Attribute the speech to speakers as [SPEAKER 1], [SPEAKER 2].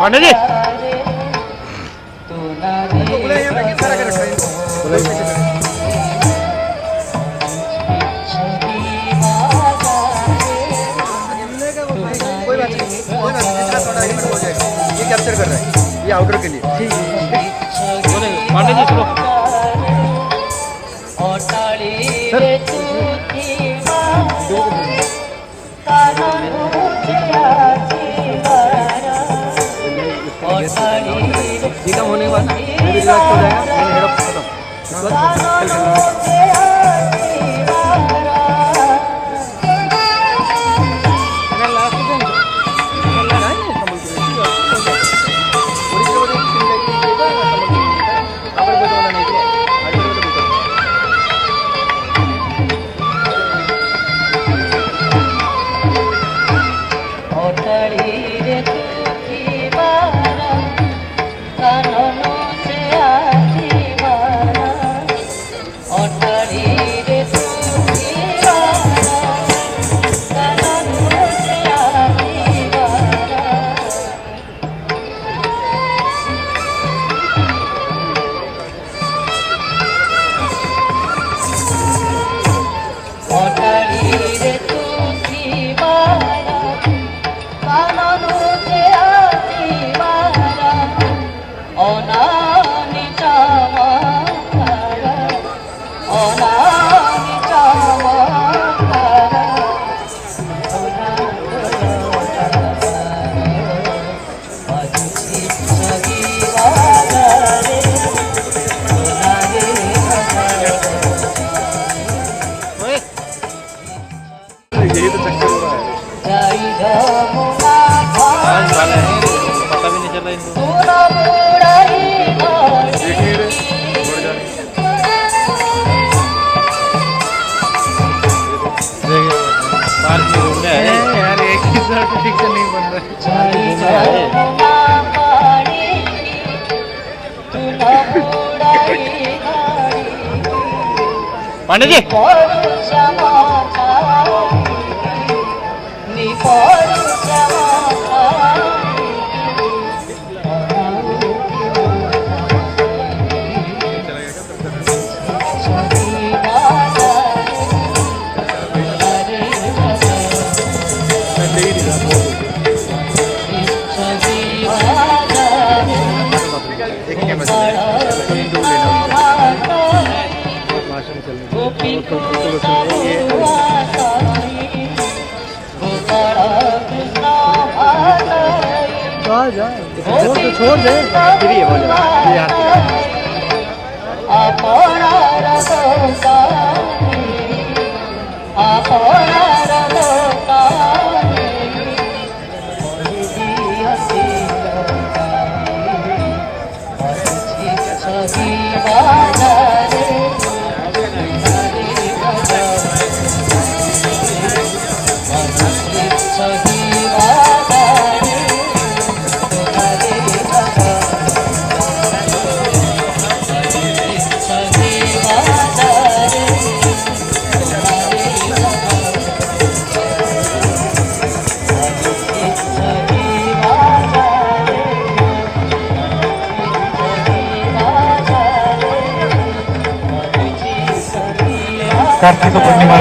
[SPEAKER 1] पंडित जी
[SPEAKER 2] कोई बात नहीं, जितना थोड़ा एलिमेंट हो जाएगा, ये कैप्चर कर रहा है, ये आउटर के लिए। ठीक है
[SPEAKER 1] पंडित जी चलो
[SPEAKER 2] ये काम होने के बाद मेरे रिलैक्स हो जाएगा, मेरे हेड ऑफ खत्म। उसके बाद यही तो चक्कर हो रहा है।
[SPEAKER 1] पता भी नहीं चला इनको पार्क में घूमने आए
[SPEAKER 2] यार, एक ही साथ ठीक से नहीं बन रहा
[SPEAKER 1] पंडित जी
[SPEAKER 2] छोड़ दे फ्री है बोले
[SPEAKER 1] कार्तिक पूर्णिमा